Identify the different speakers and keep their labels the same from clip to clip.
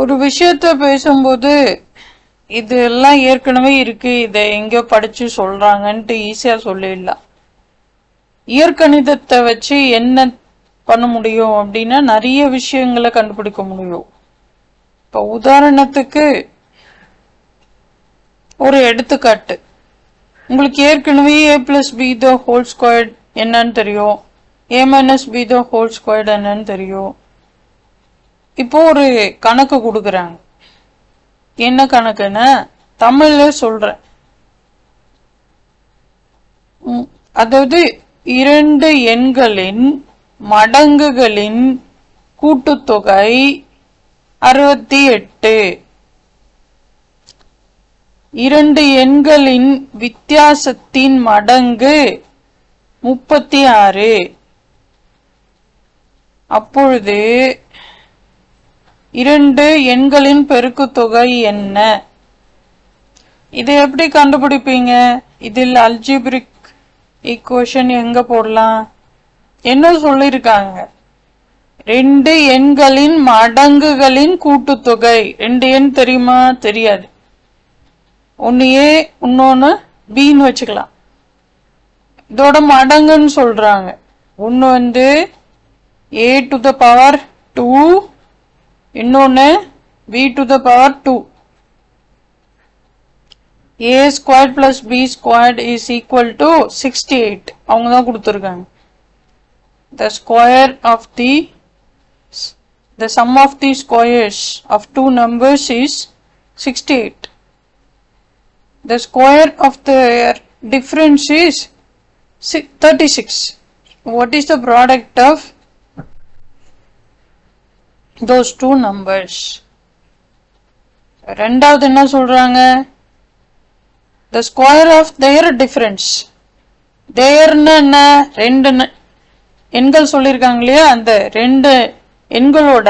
Speaker 1: ஒரு விஷயத்த பேசும்போது இதெல்லாம் ஏற்கனவே இருக்கு, இதை எங்கேயோ படிச்சு சொல்றாங்கன்ட்டு ஈஸியா சொல்லிடலாம். இயற்கணிதத்தை வச்சு என்ன பண்ண முடியும் அப்படின்னா நிறைய விஷயங்களை கண்டுபிடிக்க முடியும். இப்ப உதாரணத்துக்கு ஒரு எடுத்துக்காட்டு, உங்களுக்கு ஏற்கனவே a plus b the whole squared என்னன்னு தெரியும், a minus b the whole squared என்னன்னு தெரியும். இப்போ ஒரு கணக்கு கொடுக்குறாங்க. என்ன கணக்குன்னு தமிழ்ல சொல்றேன். அதாவது இரண்டு எண்களின் மடங்குகளின் கூட்டுத்தொகை 68. இரண்டு எண்களின் வித்தியாசத்தின் மடங்கு 36. அப்பொழுது இரண்டு எண்களின் பெருக்குத்தொகை என்ன? இதை எப்படி கண்டுபிடிப்பீங்க? இதில் அல்ஜிபிரிக் ஈக்குவேஷன் எங்க போடலாம்? என்ன சொல்லிருக்காங்க? ரெண்டு எண்களின் மடங்குகளின் கூட்டுத்தொகை. ரெண்டு எண் தெரியுமா? தெரியாது. ஒன்னு ஏ இன்னொன்னு பின்னு வச்சுக்கலாம். இதோட மடங்குன்னு சொல்றாங்க. ஒன்னு a to the power 2, இன்னொன்னு b to the power 2. a squared plus b squared is equal to 68. அவங்க தான் கொடுத்திருக்காங்க. The square of the sum of the squares of two numbers is 68. The square of their difference is 36. What is the product of those two numbers? ரெண்டாவது என்ன சொல்றாங்க? The square of their difference. Their என்ன? ரெண்டு எண்கள் சொல்லிருக்காங்க இல்லையா, அந்த ரெண்டு எண்களோட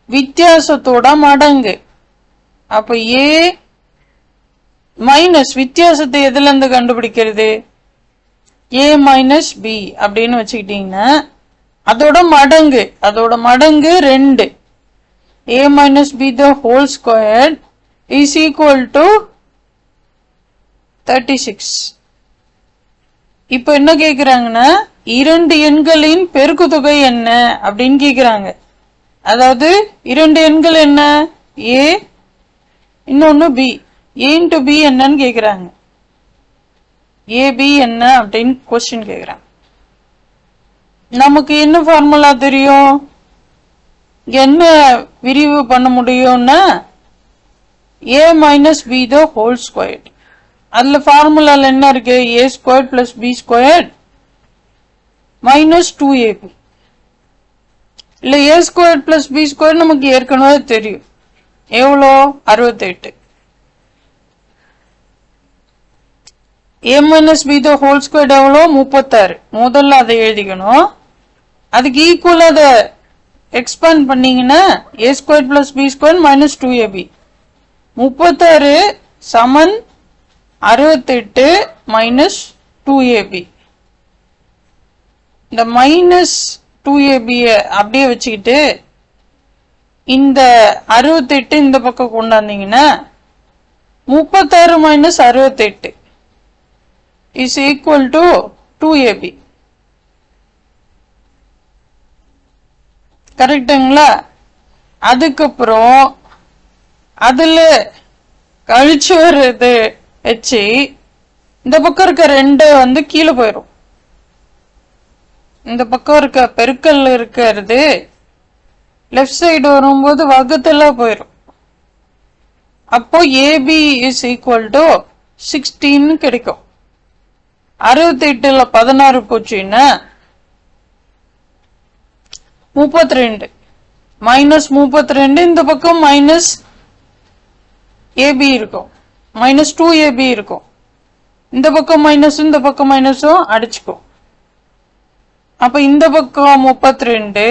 Speaker 1: வித்தியாசத்தோட மடங்கு. அப்ப ஏ மைனஸ் வித்தியாசத்தை எதுல இருந்து கண்டுபிடிக்கிறது? a மைனஸ் பி அப்படின்னு வச்சுக்கிட்டீங்கன்னா அதோட மடங்கு 2. a minus b the whole square is equal to 36. இப்ப என்ன கேக்குறாங்கன்னா இரண்டு எண்களின் பெருக்குத்தொகை என்ன அப்படின்னு கேக்குறாங்க. அதாவது இரண்டு எண்கள் என்ன? a இன்னொன்னு b. a இன்டு b என்னன்னு கேக்குறாங்க. ab என்ன அப்படின்னு கொஸ்டின் கேக்குறாங்க. நமக்கு என்ன ஃபார்முலா தெரியும்? என்ன விரிவு பண்ண முடியும்னா a minus b the whole square. அதுல ஃபார்முலால என்ன இருக்கு? a square plus b square minus 2ab. இல்ல a square plus b square நமக்கு ஏற்கனவே தெரியும். எவ்வளோ? 68. a minus b the whole square எவ்வளோ? 36. முதல்ல அதை எழுதிக்கணும். அதுக்கு ஈக்குவல் அதை எக்ஸ்பேண்ட் பண்ணீங்கன்னா a square plus b square minus 2ab. 36 சமன் 68 மைனஸ் 2ab. இந்த மைனஸ் 2ab அப்படியே வச்சுக்கிட்டு இந்த 68 இந்த பக்கம் கொண்டாந்தீங்கன்னா 36 minus 68 is equal to 2ab. கரெக்டுங்களா? அதுக்கப்புறம் அதுல கழிச்சு வருது வச்சு இந்த பக்கம் இருக்க 2 கீழே போயிடும். இந்த பக்கம் இருக்க பெருக்கல் இருக்கிறது லெஃப்ட் சைடு வரும்போது வகுத்துல போயிடும். அப்போ ab is equal to 16 கிடைக்கும். 68ல 16 போச்சுன்னா 32 மைனஸ் 32. இந்த பக்கம் மைனஸ் ab இருக்கும், மைனஸ் 2ab இருக்கும். இந்த பக்கம் மைனஸும் இந்த பக்கம் மைனஸும் அடிச்சுக்கும். அப்ப இந்த பக்கம் 32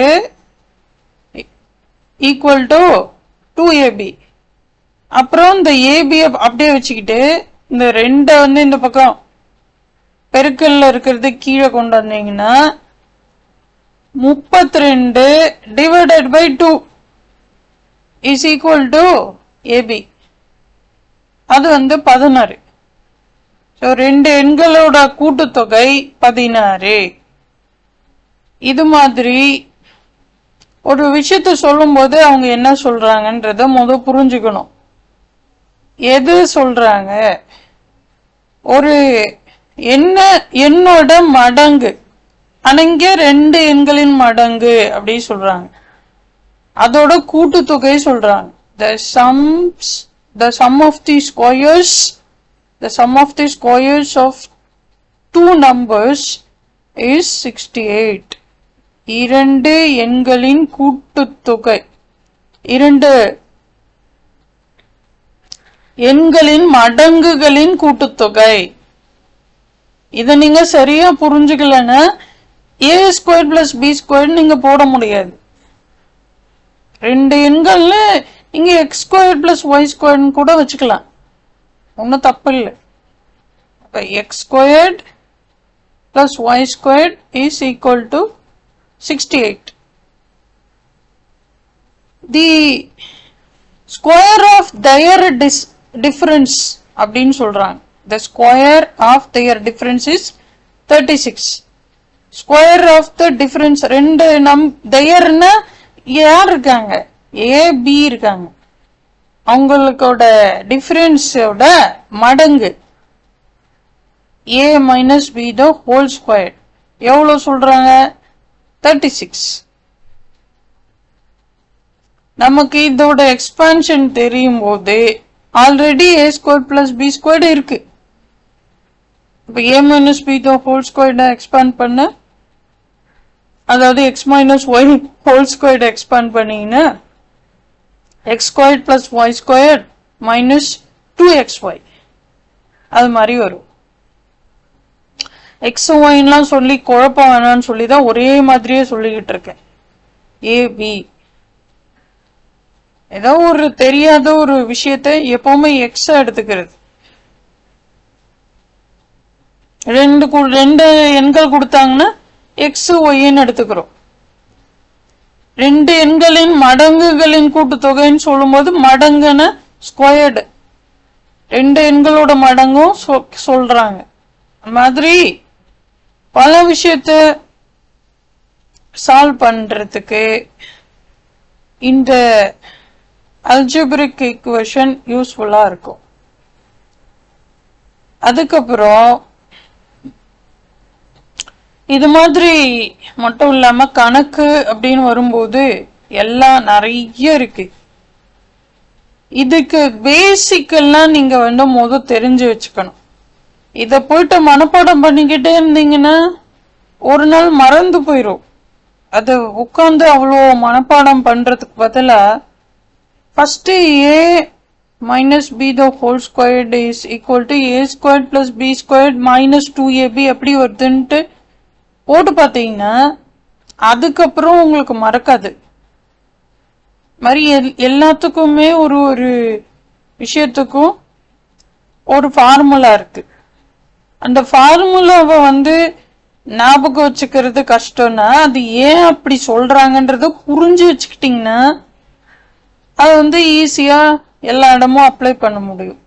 Speaker 1: ஈக்குவல் டு 2ab. அப்புறம் இந்த ab அப்படியே வச்சுக்கிட்டு இந்த 2 இந்த பக்கம் பெருக்கல்ல இருக்கிறது கீழே கொண்டு வந்தீங்கன்னா 32 divided by 2. Is equal to ab. அது வந்து 16. ஸோ ரெண்டு எண்களோட கூட்டுத்தொகை 16. இது மாதிரி ஒரு விஷயத்த சொல்லும் போது அவங்க என்ன சொல்றாங்கன்றத முதல் புரிஞ்சுக்கணும். எது சொல்றாங்க, ஒரு எண்ணோட மடங்கு, அங்க ரெண்டு எண்களின் மடங்கு அப்படி சொல்றாங்க. அதோட கூட்டுத்தொகை சொல்றாங்க. The sum of the squares of two numbers is 68. இரண்டு எண்களின் கூட்டுத்தொகை, இரண்டு எண்களின் மடங்குகளின் கூட்டுத்தொகை. இத நீங்க சரியா புரிஞ்சுக்கலன்னா a² + b² நீங்க போட முடியாது. ரெண்டு எண்கள்ல நீங்க x² + y² கூட வச்சுக்கலாம், ஒன்னும் தப்பு இல்லை. x² + y² is equal to 68. The square of their difference அப்படின்னு சொல்றாங்க. The square of their difference is 36. Square of the difference, ரெண்டு theirனா யார் இருக்காங்க, a b இருக்காங்க. அவங்களோட டிஃபரன்ஸோட மடங்கு a - b the whole square எவ்வளவு சொல்றாங்க, 36. நமக்கு இதோட எக்ஸ்பான்ஷன் தெரியும் போது ஆல்ரெடி a² + b² இருக்கு. இப்ப a - b the whole square expand பண்ண, அதாவது x - y whole square expand பண்ணீங்கன்னா x² + y² - 2xy அது மாதிரி வரும். x y சொல்லி குழப்பம் வேணான்னு சொல்லிதான் ஒரே மாதிரியே சொல்லிக்கிட்டு இருக்கேன். a b ஏதோ ஒரு தெரியாத ஒரு விஷயத்தை எப்பவுமே x எடுத்துக்கிறது. ரெண்டு எண்கள் கொடுத்தாங்கன்னா x yன்னு எடுத்துக்கிறோம். ரெண்டு எண்களின் மடங்குகளின் கூட்டுத்தொகைன்னு சொல்லும் போது மடங்குன்னு ஸ்கொயர்டு, ரெண்டு எண்களோட மடங்கும் சொல்றாங்க. மாதிரி பல விஷயத்த சால்வ் பண்றதுக்கு இந்த அல்ஜிப்ரிக் ஈக்குவேஷன் யூஸ்ஃபுல்லா இருக்கும். அதுக்கப்புறம் இது மாதிரி மட்டும் இல்லாம கணக்கு அப்படின்னு வரும்போது எல்லாம் நிறைய இருக்கு. இதுக்கு பேசிக் எல்லாம் நீங்க வந்து தெரிஞ்சு வச்சுக்கணும். இத போயிட்டு மனப்பாடம் பண்ணிக்கிட்டே இருந்தீங்கன்னா ஒரு நாள் மறந்து போயிரும். அது உட்கார்ந்து அவ்வளோ மனப்பாடம் பண்றதுக்கு பதிலா first a - b the whole squared is equal to a² + b² - 2ab அப்படி வருதுன்ட்டு போட்டு பார்த்தீங்கன்னா அதுக்கப்புறம் உங்களுக்கு மறக்காது. மாதிரி எல்லாத்துக்குமே ஒரு விஷயத்துக்கும் ஒரு ஃபார்முலா இருக்கு. அந்த ஃபார்முலாவை வந்து ஞாபகம் வச்சுக்கிறது கஷ்டம்னா அது ஏன் அப்படி சொல்றாங்கன்றத புரிஞ்சு வச்சுக்கிட்டீங்கன்னா அது வந்து ஈஸியா எல்லா இடமும் அப்ளை பண்ண முடியும்.